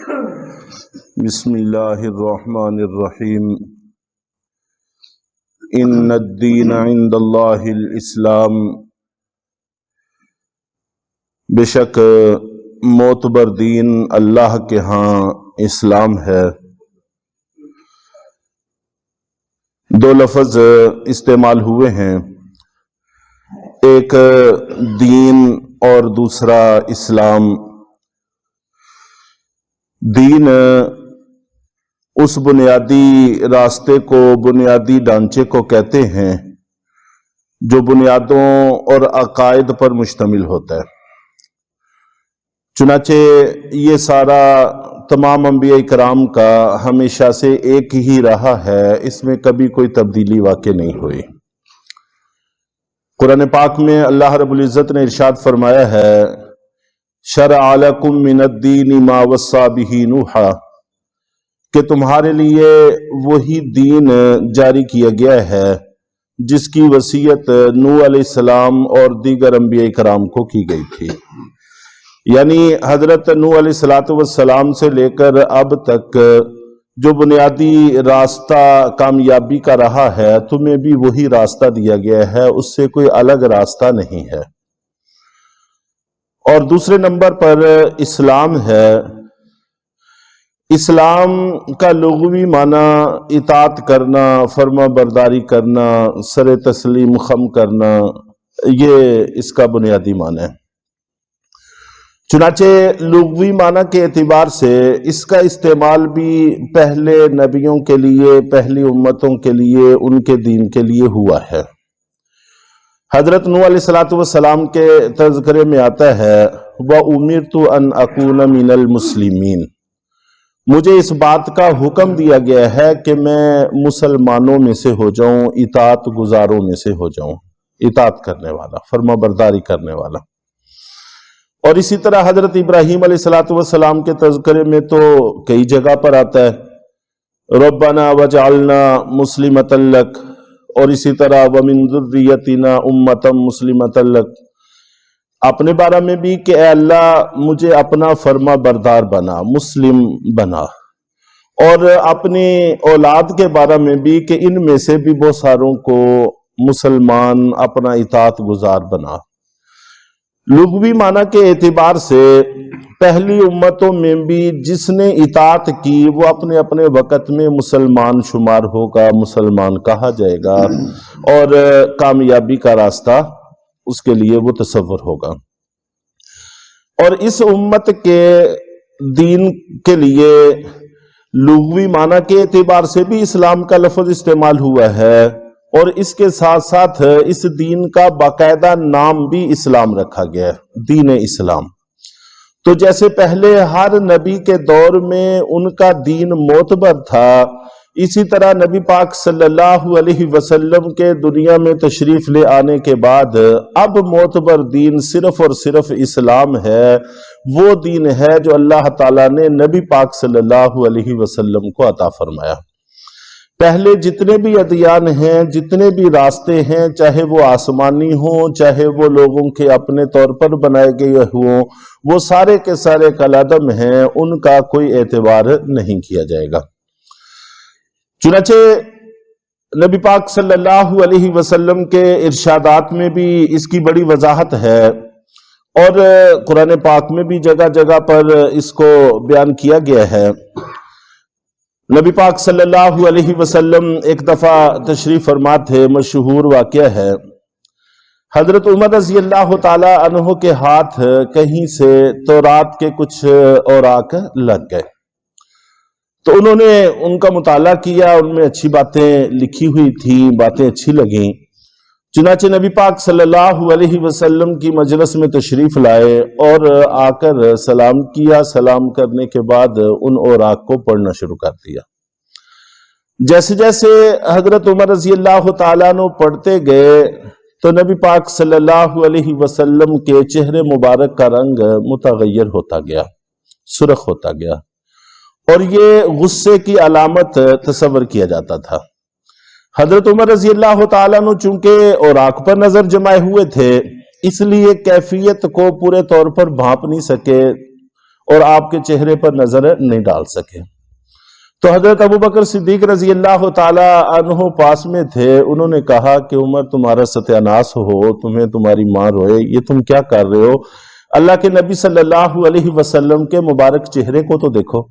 بسم اللہ الرحمن الرحیم ان الدین عند اللہ الاسلام، بے شک معتبر دین اللہ کے ہاں اسلام ہے۔ دو لفظ استعمال ہوئے ہیں، ایک دین اور دوسرا اسلام۔ دین اس بنیادی راستے کو، بنیادی ڈھانچے کو کہتے ہیں جو بنیادوں اور عقائد پر مشتمل ہوتا ہے۔ چنانچہ یہ سارا تمام انبیاء کرام کا ہمیشہ سے ایک ہی رہا ہے، اس میں کبھی کوئی تبدیلی واقع نہیں ہوئی۔ قرآن پاک میں اللہ رب العزت نے ارشاد فرمایا ہے، شرع لکم من الدین ما وصی بہ نوحا، کہ تمہارے لیے وہی دین جاری کیا گیا ہے جس کی وصیت نوح علیہ السلام اور دیگر انبیاء کرام کو کی گئی تھی۔ یعنی حضرت نوح علیہ السلام سے لے کر اب تک جو بنیادی راستہ کامیابی کا رہا ہے، تمہیں بھی وہی راستہ دیا گیا ہے، اس سے کوئی الگ راستہ نہیں ہے۔ اور دوسرے نمبر پر اسلام ہے۔ اسلام کا لغوی معنی اطاعت کرنا، فرما برداری کرنا، سر تسلیم خم کرنا، یہ اس کا بنیادی معنی ہے۔ چنانچہ لغوی معنی کے اعتبار سے اس کا استعمال بھی پہلے نبیوں کے لیے، پہلی امتوں کے لیے، ان کے دین کے لیے ہوا ہے۔ حضرت نوح علیہ السلام کے تذکرے میں آتا ہے، وَأُمِرْتُ أَنْ أَكُونَ مِنَ الْمُسْلِمِينَ، مجھے اس بات کا حکم دیا گیا ہے کہ میں مسلمانوں میں سے ہو جاؤں، اطاعت گزاروں میں سے ہو جاؤں، اطاعت کرنے والا، فرما برداری کرنے والا۔ اور اسی طرح حضرت ابراہیم علیہ السلام کے تذکرے میں تو کئی جگہ پر آتا ہے، ربنا وجعلنا مسلمۃ لک، اور اسی طرح ومن ذریتنا امۃ مسلمۃ لک، اپنے بارے میں بھی کہ اے اللہ مجھے اپنا فرما بردار بنا، مسلم بنا، اور اپنی اولاد کے بارے میں بھی کہ ان میں سے بھی بہت ساروں کو مسلمان، اپنا اطاعت گزار بنا۔ لغوی معنی کے اعتبار سے پہلی امتوں میں بھی جس نے اطاعت کی وہ اپنے اپنے وقت میں مسلمان شمار ہوگا، مسلمان کہا جائے گا، اور کامیابی کا راستہ اس کے لیے وہ تصور ہوگا۔ اور اس امت کے دین کے لیے لغوی معنی کے اعتبار سے بھی اسلام کا لفظ استعمال ہوا ہے، اور اس کے ساتھ ساتھ اس دین کا باقاعدہ نام بھی اسلام رکھا گیا ہے، دین اسلام۔ تو جیسے پہلے ہر نبی کے دور میں ان کا دین معتبر تھا، اسی طرح نبی پاک صلی اللہ علیہ وسلم کے دنیا میں تشریف لے آنے کے بعد اب معتبر دین صرف اور صرف اسلام ہے، وہ دین ہے جو اللہ تعالیٰ نے نبی پاک صلی اللہ علیہ وسلم کو عطا فرمایا۔ پہلے جتنے بھی ادیان ہیں، جتنے بھی راستے ہیں، چاہے وہ آسمانی ہوں، چاہے وہ لوگوں کے اپنے طور پر بنائے گئے ہوں، وہ سارے کے سارے کالعدم ہیں، ان کا کوئی اعتبار نہیں کیا جائے گا۔ چنانچہ نبی پاک صلی اللہ علیہ وسلم کے ارشادات میں بھی اس کی بڑی وضاحت ہے، اور قرآن پاک میں بھی جگہ جگہ پر اس کو بیان کیا گیا ہے۔ نبی پاک صلی اللہ علیہ وسلم ایک دفعہ تشریف فرما تھے، مشہور واقعہ ہے، حضرت عمر رضی اللہ تعالی عنہ کے ہاتھ کہیں سے تورات کے کچھ اوراق لگ گئے، تو انہوں نے ان کا مطالعہ کیا، ان میں اچھی باتیں لکھی ہوئی تھیں، باتیں اچھی لگیں۔ چنانچہ نبی پاک صلی اللہ علیہ وسلم کی مجلس میں تشریف لائے اور آ کر سلام کیا، سلام کرنے کے بعد ان اوراق کو پڑھنا شروع کر دیا۔ جیسے جیسے حضرت عمر رضی اللہ تعالیٰ عنہ پڑھتے گئے تو نبی پاک صلی اللہ علیہ وسلم کے چہرے مبارک کا رنگ متغیر ہوتا گیا، سرخ ہوتا گیا، اور یہ غصے کی علامت تصور کیا جاتا تھا۔ حضرت عمر رضی اللہ تعالیٰ عنہ چونکہ اوراق پر نظر جمائے ہوئے تھے، اس لیے کیفیت کو پورے طور پر بھانپ نہیں سکے، اور آپ کے چہرے پر نظر نہیں ڈال سکے۔ تو حضرت ابوبکر صدیق رضی اللہ تعالی عنہ پاس میں تھے، انہوں نے کہا کہ عمر تمہارا ستیہ ناس ہو، تمہیں تمہاری ماں روئے، یہ تم کیا کر رہے ہو؟ اللہ کے نبی صلی اللہ علیہ وسلم کے مبارک چہرے کو تو دیکھو۔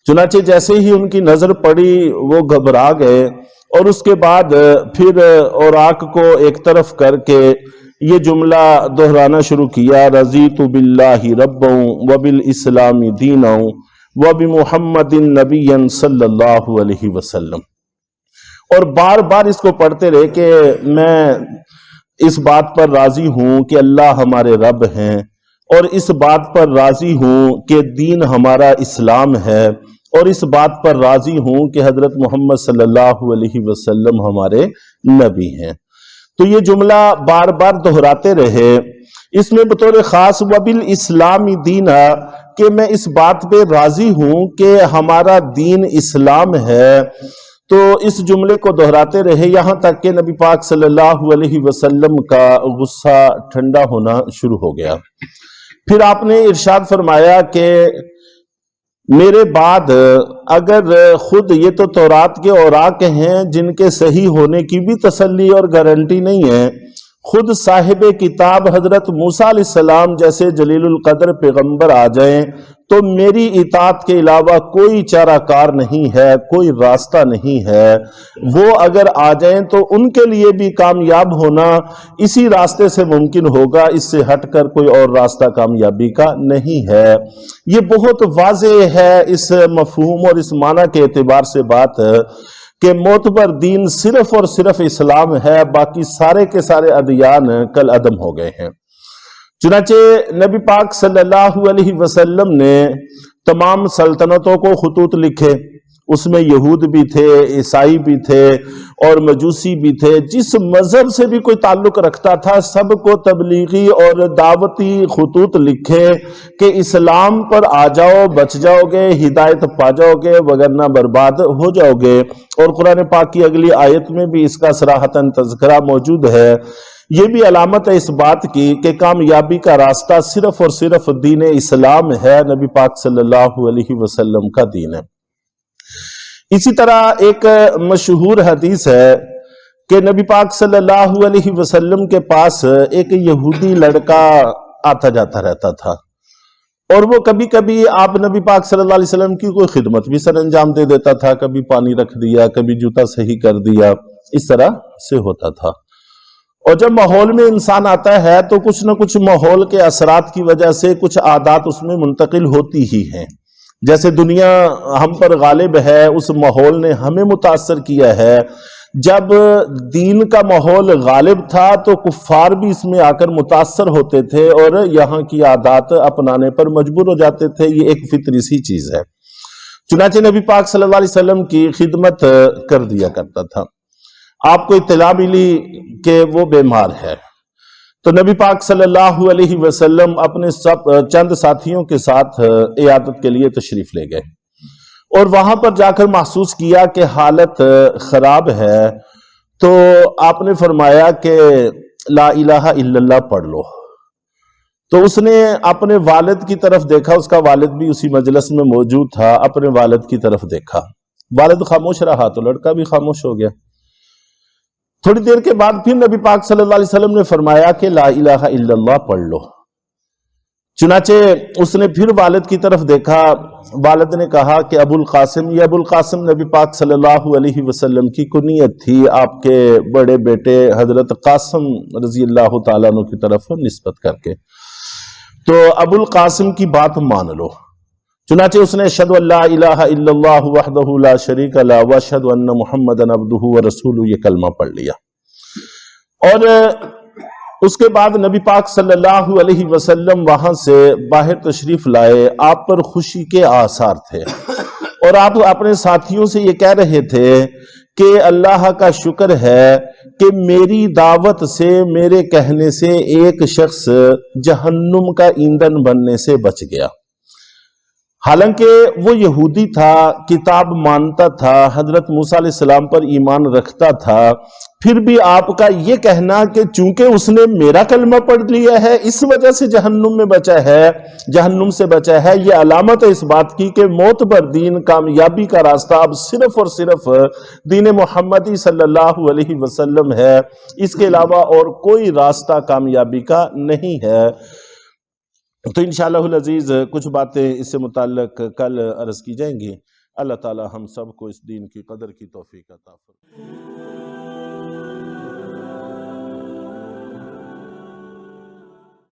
چنانچہ جیسے ہی ان کی نظر پڑی وہ گھبرا گئے، اور اس کے بعد پھر اوراق کو ایک طرف کر کے یہ جملہ دہرانا شروع کیا، رضیت باللہ ربا وبالاسلام دینا وبمحمد نبی صلی اللہ علیہ وسلم، اور بار بار اس کو پڑھتے رہے کہ میں اس بات پر راضی ہوں کہ اللہ ہمارے رب ہیں، اور اس بات پر راضی ہوں کہ دین ہمارا اسلام ہے، اور اس بات پر راضی ہوں کہ حضرت محمد صلی اللہ علیہ وسلم ہمارے نبی ہیں۔ تو یہ جملہ بار بار دہراتے رہے، اس میں بطور خاص وبالاسلام دینا، کہ میں اس بات پہ راضی ہوں کہ ہمارا دین اسلام ہے۔ تو اس جملے کو دہراتے رہے یہاں تک کہ نبی پاک صلی اللہ علیہ وسلم کا غصہ ٹھنڈا ہونا شروع ہو گیا۔ پھر آپ نے ارشاد فرمایا کہ میرے بعد اگر خود یہ تو تورات کے اوراق ہیں جن کے صحیح ہونے کی بھی تسلی اور گارنٹی نہیں ہے، خود صاحب کتاب حضرت موسیٰ علیہ السلام جیسے جلیل القدر پیغمبر آ جائیں تو میری اطاعت کے علاوہ کوئی چارہ کار نہیں ہے، کوئی راستہ نہیں ہے۔ وہ اگر آ جائیں تو ان کے لیے بھی کامیاب ہونا اسی راستے سے ممکن ہوگا، اس سے ہٹ کر کوئی اور راستہ کامیابی کا نہیں ہے۔ یہ بہت واضح ہے اس مفہوم اور اس معنی کے اعتبار سے بات کہ معتبر دین صرف اور صرف اسلام ہے، باقی سارے کے سارے ادیان کل عدم ہو گئے ہیں۔ چنانچہ نبی پاک صلی اللہ علیہ وسلم نے تمام سلطنتوں کو خطوط لکھے، اس میں یہود بھی تھے، عیسائی بھی تھے اور مجوسی بھی تھے، جس مذہب سے بھی کوئی تعلق رکھتا تھا سب کو تبلیغی اور دعوتی خطوط لکھے کہ اسلام پر آ جاؤ، بچ جاؤ گے، ہدایت پا جاؤ گے، وگرنہ برباد ہو جاؤ گے۔ اور قرآن پاک کی اگلی آیت میں بھی اس کا صراحتاً تذکرہ موجود ہے۔ یہ بھی علامت ہے اس بات کی کہ کامیابی کا راستہ صرف اور صرف دین اسلام ہے، نبی پاک صلی اللہ علیہ وسلم کا دین ہے۔ اسی طرح ایک مشہور حدیث ہے کہ نبی پاک صلی اللہ علیہ وسلم کے پاس ایک یہودی لڑکا آتا جاتا رہتا تھا، اور وہ کبھی کبھی آپ نبی پاک صلی اللہ علیہ وسلم کی کوئی خدمت بھی سر انجام دے دیتا تھا، کبھی پانی رکھ دیا، کبھی جوتا صحیح کر دیا، اس طرح سے ہوتا تھا۔ اور جب ماحول میں انسان آتا ہے تو کچھ نہ کچھ ماحول کے اثرات کی وجہ سے کچھ عادات اس میں منتقل ہوتی ہی ہیں۔ جیسے دنیا ہم پر غالب ہے، اس ماحول نے ہمیں متاثر کیا ہے۔ جب دین کا ماحول غالب تھا تو کفار بھی اس میں آ کر متاثر ہوتے تھے اور یہاں کی عادات اپنانے پر مجبور ہو جاتے تھے، یہ ایک فطری سی چیز ہے۔ چنانچہ نبی پاک صلی اللہ علیہ وسلم کی خدمت کر دیا کرتا تھا۔ آپ کو اطلاع ملی کہ وہ بیمار ہے، تو نبی پاک صلی اللہ علیہ وسلم اپنے چند ساتھیوں کے ساتھ عیادت کے لیے تشریف لے گئے، اور وہاں پر جا کر محسوس کیا کہ حالت خراب ہے، تو آپ نے فرمایا کہ لا الہ الا اللہ پڑھ لو۔ تو اس نے اپنے والد کی طرف دیکھا، اس کا والد بھی اسی مجلس میں موجود تھا، اپنے والد کی طرف دیکھا، والد خاموش رہا تو لڑکا بھی خاموش ہو گیا۔ تھوڑی دیر کے بعد پھر نبی پاک صلی اللہ علیہ وسلم نے فرمایا کہ لا الہ الا اللہ پڑھ لو۔ چنانچہ اس نے پھر والد کی طرف دیکھا، والد نے کہا کہ ابو القاسم، یہ ابو القاسم نبی پاک صلی اللہ علیہ وسلم کی کنیت تھی، آپ کے بڑے بیٹے حضرت قاسم رضی اللہ تعالیٰ عنہ کی طرف نسبت کر کے، تو ابو القاسم کی بات مان لو۔ چنانچہ اس نے اشہد ان لا الہ الا اللہ وحدہ لا شریک لہ واشہد ان محمدا عبدہ ورسولہ یہ کلمہ پڑھ لیا۔ اور اس کے بعد نبی پاک صلی اللہ علیہ وسلم وہاں سے باہر تشریف لائے، آپ پر خوشی کے آثار تھے، اور آپ اپنے ساتھیوں سے یہ کہہ رہے تھے کہ اللہ کا شکر ہے کہ میری دعوت سے، میرے کہنے سے ایک شخص جہنم کا ایندھن بننے سے بچ گیا۔ حالانکہ وہ یہودی تھا، کتاب مانتا تھا، حضرت موسیٰ علیہ السلام پر ایمان رکھتا تھا، پھر بھی آپ کا یہ کہنا کہ چونکہ اس نے میرا کلمہ پڑھ لیا ہے اس وجہ سے جہنم میں بچا ہے، جہنم سے بچا ہے، یہ علامت ہے اس بات کی کہ موت پر دین، کامیابی کا راستہ اب صرف اور صرف دین محمدی صلی اللہ علیہ وسلم ہے، اس کے علاوہ اور کوئی راستہ کامیابی کا نہیں ہے۔ تو انشاءاللہ العزیز کچھ باتیں اس سے متعلق کل عرض کی جائیں گی۔ اللہ تعالی ہم سب کو اس دین کی قدر کی توفیق عطا فرمائے۔